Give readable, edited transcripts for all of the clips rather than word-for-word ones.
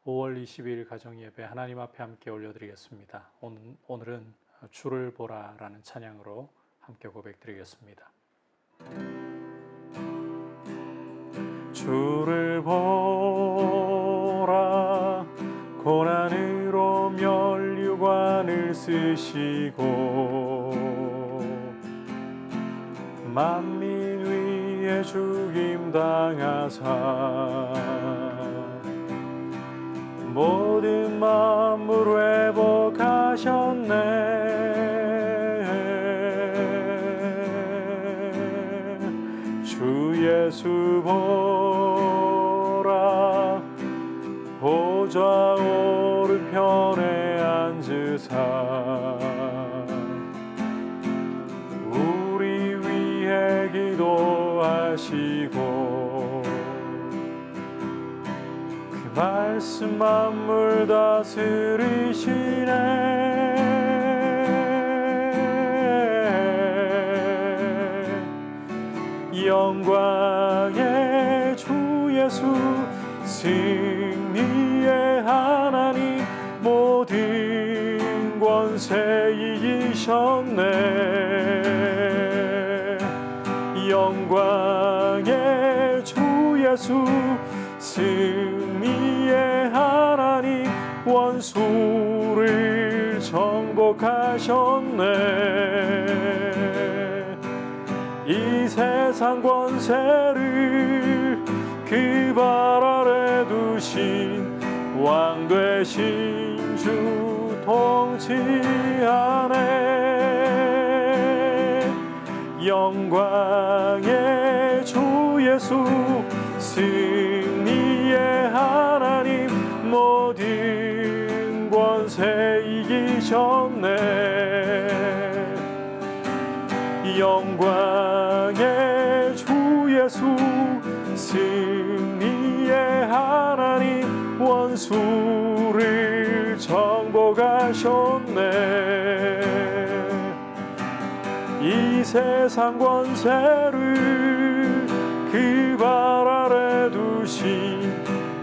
5월 22일 가정예배 하나님 앞에 함께 올려드리겠습니다. 오늘은 주를 보라라는 찬양으로 함께 고백드리겠습니다. 주를 보라, 고난으로 면류관을 쓰시고 만민 위에 죽임 당하사 모든 만물 회복하셨네. 주 예수 보라, 보좌 오른편에 앉으사 우리 위해 기도하시고 그 말씀 만물 다스리시네. 영광의 주 예수, 승리의 하나님, 모든 권세 이기셨네. 영광의 주 예수, 승리의 하나님, 원수를 정복하셨네. 이 세상 권세를 그 발 아래 두신 왕 되신 주 통치하네. 영광의 주 예수, 승리의 하나님, 모든 권세 이기셨네. 영광의 주 예수, 승리의 하나님, 원수를 정복하셨네. 이 세상 권세를 그 발 아래 두신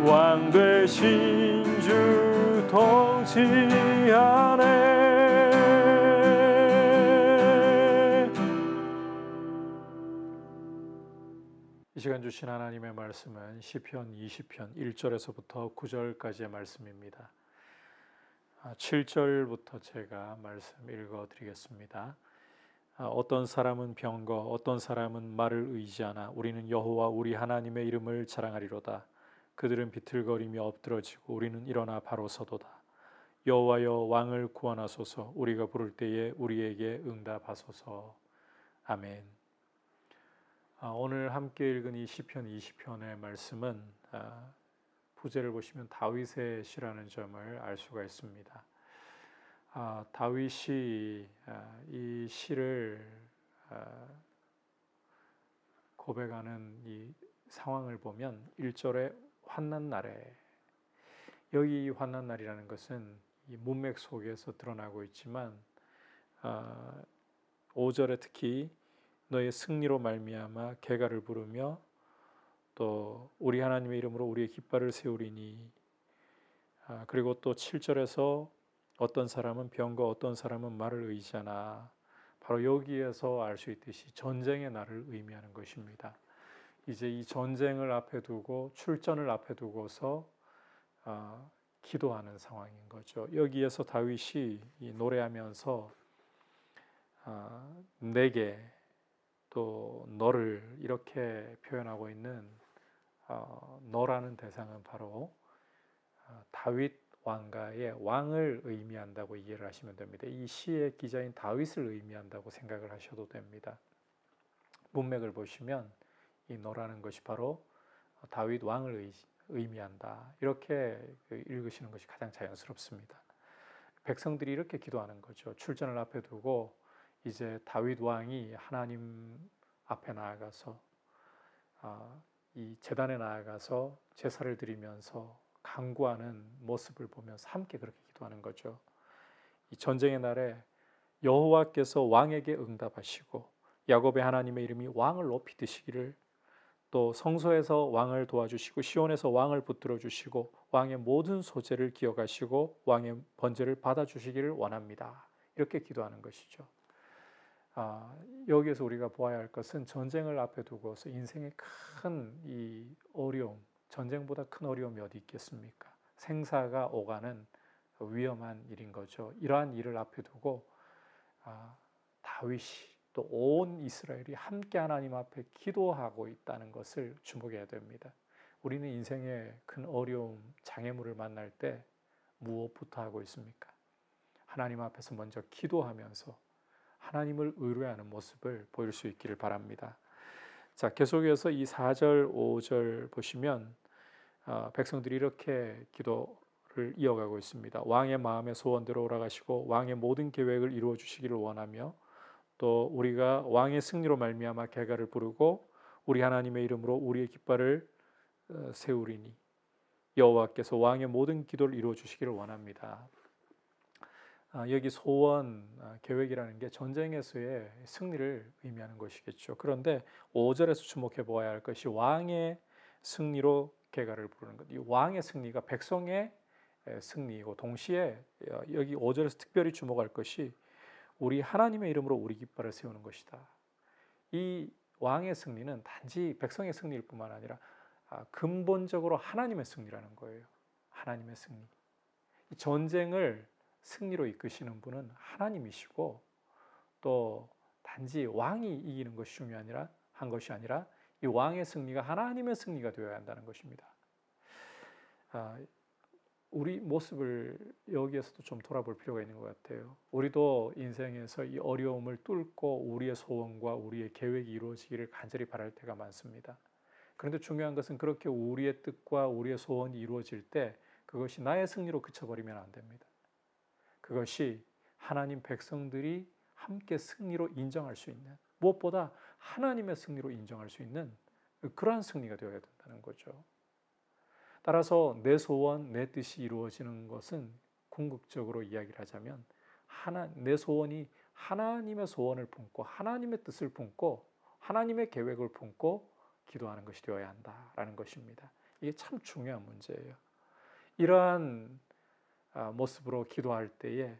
왕 되신 주 통치하네. 이 시간 주신 하나님의 말씀은 시편 20편 1절에서부터 9절까지의 말씀입니다. 7절부터 제가 말씀 읽어드리겠습니다. 어떤 사람은 병거, 어떤 사람은 말을 의지하나 우리는 여호와 우리 하나님의 이름을 자랑하리로다. 그들은 비틀거리며 엎드러지고 우리는 일어나 바로 서도다. 여호와여, 왕을 구원하소서. 우리가 부를 때에 우리에게 응답하소서. 아멘. 오늘 함께 읽은 이 시편 20편의 말씀은 부제를 보시면 다윗의 시라는 점을 알 수가 있습니다. 다윗이 이 시를 고백하는 이 상황을 보면 1절에 환난 날에, 여기 환난 날이라는 것은 이 문맥 속에서 드러나고 있지만 5절에 특히 너의 승리로 말미암아 개가를 부르며 또 우리 하나님의 이름으로 우리의 깃발을 세우리니, 그리고 또 7절에서 어떤 사람은 병거, 어떤 사람은 말을 의지하나, 바로 여기에서 알 수 있듯이 전쟁의 날을 의미하는 것입니다. 이제 이 전쟁을 앞에 두고, 출전을 앞에 두고서 기도하는 상황인 거죠. 여기에서 다윗이 노래하면서 내게 또 너를 이렇게 표현하고 있는 너라는 대상은 바로 다윗 왕가의 왕을 의미한다고 이해를 하시면 됩니다. 이 시의 기자인 다윗을 의미한다고 생각을 하셔도 됩니다. 문맥을 보시면 이 너라는 것이 바로 다윗 왕을 의미한다, 이렇게 읽으시는 것이 가장 자연스럽습니다. 백성들이 이렇게 기도하는 거죠. 출전을 앞에 두고 이제 다윗 왕이 하나님 앞에 나아가서 이 제단에 나아가서 제사를 드리면서 간구하는 모습을 보면서 함께 그렇게 기도하는 거죠. 이 전쟁의 날에 여호와께서 왕에게 응답하시고 야곱의 하나님의 이름이 왕을 높이 드시기를, 또 성소에서 왕을 도와주시고 시온에서 왕을 붙들어 주시고 왕의 모든 소재를 기억하시고 왕의 번제를 받아주시기를 원합니다. 이렇게 기도하는 것이죠. 여기에서 우리가 보아야 할 것은 전쟁을 앞에 두고서 인생의 큰 이 어려움, 전쟁보다 큰 어려움이 어디 있겠습니까? 생사가 오가는 위험한 일인 거죠. 이러한 일을 앞에 두고 다윗이 또 온 이스라엘이 함께 하나님 앞에 기도하고 있다는 것을 주목해야 됩니다. 우리는 인생의 큰 어려움, 장애물을 만날 때 무엇부터 하고 있습니까? 하나님 앞에서 먼저 기도하면서 하나님을 의뢰하는 모습을 보일 수 있기를 바랍니다. 자, 계속해서 이 4절, 5절 보시면 백성들이 이렇게 기도를 이어가고 있습니다. 왕의 마음의 소원대로 오라가시고 왕의 모든 계획을 이루어 주시기를 원하며 또 우리가 왕의 승리로 말미암아 개가를 부르고 우리 하나님의 이름으로 우리의 깃발을 세우리니 여호와께서 왕의 모든 기도를 이루어 주시기를 원합니다. 여기 소원, 계획이라는 게 전쟁에서의 승리를 의미하는 것이겠죠. 그런데 5절에서 주목해 보아야 할 것이 왕의 승리로 개가를 부르는 것. 이 왕의 승리가 백성의 승리이고 동시에 여기 5절에서 특별히 주목할 것이 우리 하나님의 이름으로 우리 깃발을 세우는 것이다. 이 왕의 승리는 단지 백성의 승리일 뿐만 아니라 근본적으로 하나님의 승리라는 거예요. 하나님의 승리. 이 전쟁을 승리로 이끄시는 분은 하나님이시고 또 단지 왕이 이기는 것이 한 것이 아니라 이 왕의 승리가 하나님의 승리가 되어야 한다는 것입니다. 우리 모습을 여기에서도 좀 돌아볼 필요가 있는 것 같아요. 우리도 인생에서 이 어려움을 뚫고 우리의 소원과 우리의 계획이 이루어지기를 간절히 바랄 때가 많습니다. 그런데 중요한 것은 그렇게 우리의 뜻과 우리의 소원이 이루어질 때 그것이 나의 승리로 그쳐버리면 안 됩니다. 그것이 하나님 백성들이 함께 승리로 인정할 수 있는, 무엇보다 하나님의 승리로 인정할 수 있는 그러한 승리가 되어야 된다는 거죠. 따라서 내 소원, 내 뜻이 이루어지는 것은 궁극적으로 이야기를 하자면 내 소원이 하나님의 소원을 품고 하나님의 뜻을 품고 하나님의 계획을 품고 기도하는 것이 되어야 한다라는 것입니다. 이게 참 중요한 문제예요. 이러한 모습으로 기도할 때에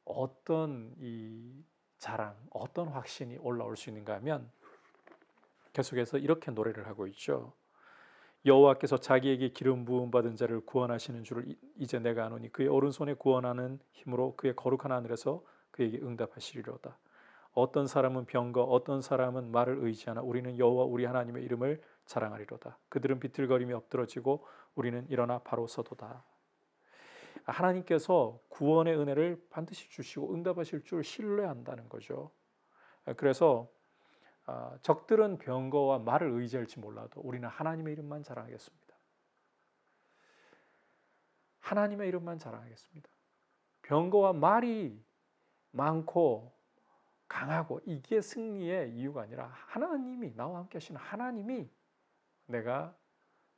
어떤 이 자랑, 어떤 확신이 올라올 수 있는가 하면 계속해서 이렇게 노래를 하고 있죠. 여호와께서 자기에게 기름 부음 받은 자를 구원하시는 줄을 이제 내가 아노니 그의 오른손에 구원하는 힘으로 그의 거룩한 하늘에서 그에게 응답하시리로다. 어떤 사람은 병거 어떤 사람은 말을 의지하나 우리는 여호와 우리 하나님의 이름을 자랑하리로다. 그들은 비틀거림이 엎드러지고 우리는 일어나 바로 서도다. 하나님께서 구원의 은혜를 반드시 주시고 응답하실 줄 신뢰한다는 거죠. 그래서 적들은 병거와 말을 의지할지 몰라도 우리는 하나님의 이름만 자랑하겠습니다. 하나님의 이름만 자랑하겠습니다. 병거와 말이 많고 강하고 이게 승리의 이유가 아니라 하나님이 나와 함께 하시는 하나님이 내가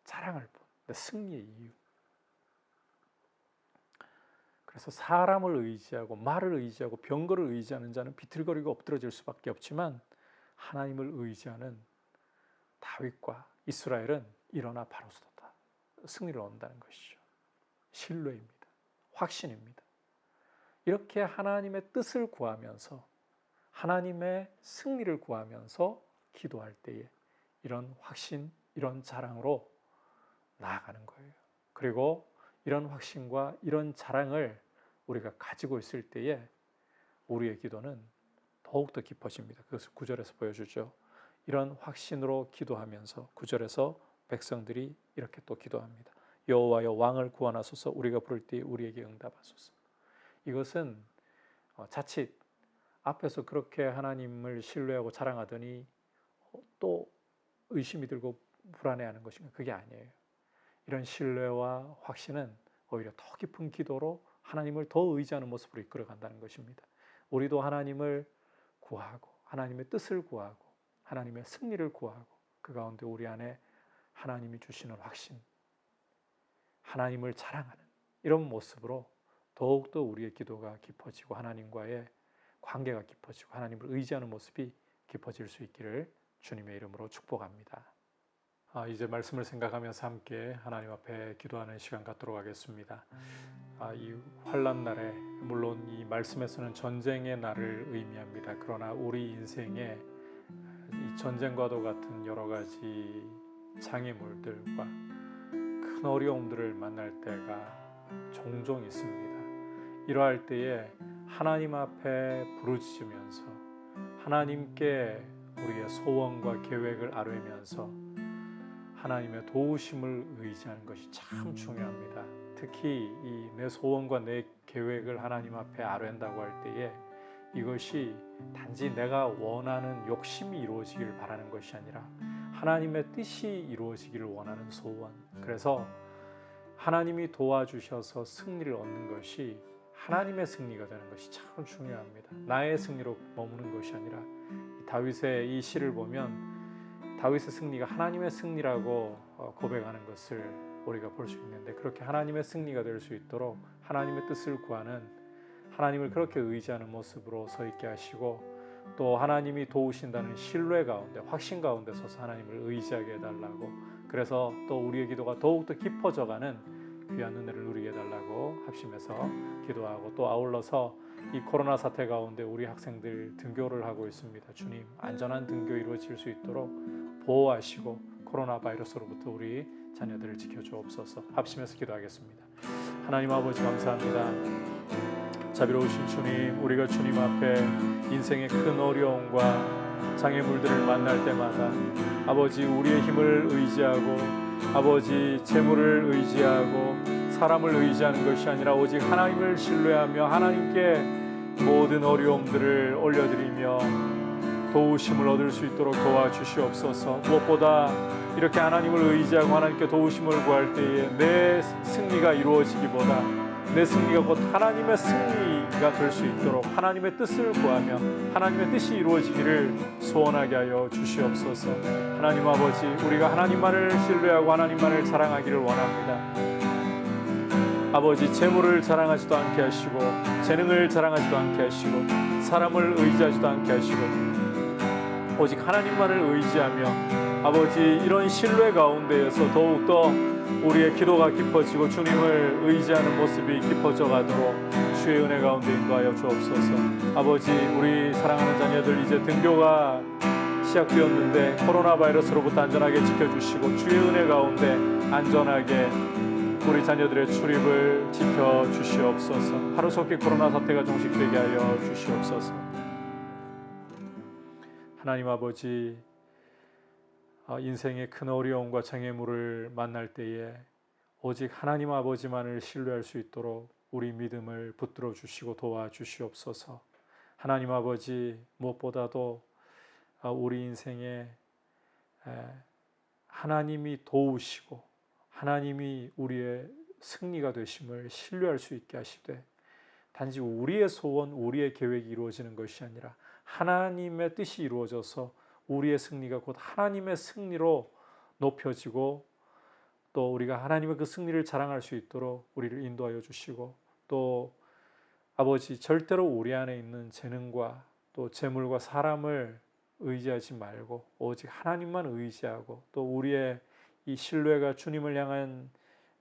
자랑할 뿐, 내 승리의 이유. 그래서 사람을 의지하고 말을 의지하고 병거를 의지하는 자는 비틀거리고 엎드러질 수밖에 없지만 하나님을 의지하는 다윗과 이스라엘은 일어나 바로 서도다. 승리를 얻는다는 것이죠. 신뢰입니다. 확신입니다. 이렇게 하나님의 뜻을 구하면서 하나님의 승리를 구하면서 기도할 때에 이런 확신, 이런 자랑으로 나아가는 거예요. 그리고 이런 확신과 이런 자랑을 우리가 가지고 있을 때에 우리의 기도는 더욱더 깊어집니다. 그것을 9절에서 보여주죠. 이런 확신으로 기도하면서 9절에서 백성들이 이렇게 또 기도합니다. 여호와여 왕을 구원하소서 우리가 부를 때에 우리에게 응답하소서. 이것은 자칫 앞에서 그렇게 하나님을 신뢰하고 자랑하더니 또 의심이 들고 불안해하는 것인가? 그게 아니에요. 이런 신뢰와 확신은 오히려 더 깊은 기도로 하나님을 더 의지하는 모습으로 이끌어간다는 것입니다. 우리도 하나님을 구하고 하나님의 뜻을 구하고 하나님의 승리를 구하고 그 가운데 우리 안에 하나님이 주시는 확신, 하나님을 자랑하는 이런 모습으로 더욱더 우리의 기도가 깊어지고 하나님과의 관계가 깊어지고 하나님을 의지하는 모습이 깊어질 수 있기를 주님의 이름으로 축복합니다. 이제 말씀을 생각하면서 함께 하나님 앞에 기도하는 시간 갖도록 하겠습니다. 이 환난 날에 물론 이 말씀에서는 전쟁의 날을 의미합니다. 그러나 우리 인생에 이 전쟁과도 같은 여러 가지 장애물들과 큰 어려움들을 만날 때가 종종 있습니다. 이러할 때에 하나님 앞에 부르짖으면서 하나님께 우리의 소원과 계획을 아뢰면서 하나님의 도우심을 의지하는 것이 참 중요합니다. 특히 이 내 소원과 내 계획을 하나님 앞에 아뢰는다고 할 때에 이것이 단지 내가 원하는 욕심이 이루어지길 바라는 것이 아니라 하나님의 뜻이 이루어지기를 원하는 소원. 그래서 하나님이 도와주셔서 승리를 얻는 것이 하나님의 승리가 되는 것이 참 중요합니다. 나의 승리로 머무는 것이 아니라 다윗의 이 시를 보면 다윗의 승리가 하나님의 승리라고 고백하는 것을 우리가 볼 수 있는데, 그렇게 하나님의 승리가 될 수 있도록 하나님의 뜻을 구하는, 하나님을 그렇게 의지하는 모습으로 서 있게 하시고, 또 하나님이 도우신다는 신뢰 가운데, 확신 가운데 서서 하나님을 의지하게 해달라고, 그래서 또 우리의 기도가 더욱더 깊어져가는 귀한 은혜를 누리게 해달라고 합심해서 기도하고, 또 아울러서 이 코로나 사태 가운데 우리 학생들 등교를 하고 있습니다. 주님, 안전한 등교 이루어질 수 있도록 보호하시고 코로나 바이러스로부터 우리 자녀들을 지켜주옵소서. 합심해서 기도하겠습니다. 하나님 아버지 감사합니다. 자비로우신 주님, 우리가 주님 앞에 인생의 큰 어려움과 장애물들을 만날 때마다 아버지 우리의 힘을 의지하고 아버지 재물을 의지하고 사람을 의지하는 것이 아니라 오직 하나님을 신뢰하며 하나님께 모든 어려움들을 올려드리며 도우심을 얻을 수 있도록 도와주시옵소서. 무엇보다 이렇게 하나님을 의지하고 하나님께 도우심을 구할 때에 내 승리가 이루어지기보다 내 승리가 곧 하나님의 승리가 될 수 있도록 하나님의 뜻을 구하며 하나님의 뜻이 이루어지기를 소원하게 하여 주시옵소서. 하나님 아버지, 우리가 하나님만을 신뢰하고 하나님만을 사랑하기를 원합니다. 아버지, 재물을 자랑하지도 않게 하시고 재능을 자랑하지도 않게 하시고 사람을 의지하지도 않게 하시고 오직 하나님만을 의지하며 아버지 이런 신뢰 가운데에서 더욱더 우리의 기도가 깊어지고 주님을 의지하는 모습이 깊어져 가도록 주의 은혜 가운데 인도하여 주옵소서. 아버지, 우리 사랑하는 자녀들 이제 등교가 시작되었는데 코로나 바이러스로부터 안전하게 지켜주시고 주의 은혜 가운데 안전하게 우리 자녀들의 출입을 지켜주시옵소서. 하루속히 코로나 사태가 종식되게 하여 주시옵소서. 하나님 아버지, 인생의 큰 어려움과 장애물을 만날 때에 오직 하나님 아버지만을 신뢰할 수 있도록 우리 믿음을 붙들어 주시고 도와주시옵소서. 하나님 아버지, 무엇보다도 우리 인생에 하나님이 도우시고 하나님이 우리의 승리가 되심을 신뢰할 수 있게 하시되 단지 우리의 소원, 우리의 계획이 이루어지는 것이 아니라 하나님의 뜻이 이루어져서 우리의 승리가 곧 하나님의 승리로 높여지고 또 우리가 하나님의 그 승리를 자랑할 수 있도록 우리를 인도하여 주시고, 또 아버지 절대로 우리 안에 있는 재능과 또 재물과 사람을 의지하지 말고 오직 하나님만 의지하고 또 우리의 이 신뢰가 주님을 향한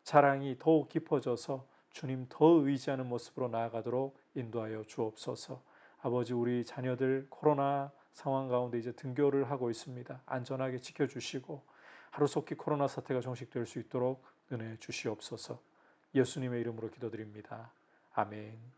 자랑이 더욱 깊어져서 주님 더 의지하는 모습으로 나아가도록 인도하여 주옵소서. 아버지, 우리 자녀들 코로나 상황 가운데 이제 등교를 하고 있습니다. 안전하게 지켜주시고 하루속히 코로나 사태가 종식될 수 있도록 은혜 주시옵소서. 예수님의 이름으로 기도드립니다. 아멘.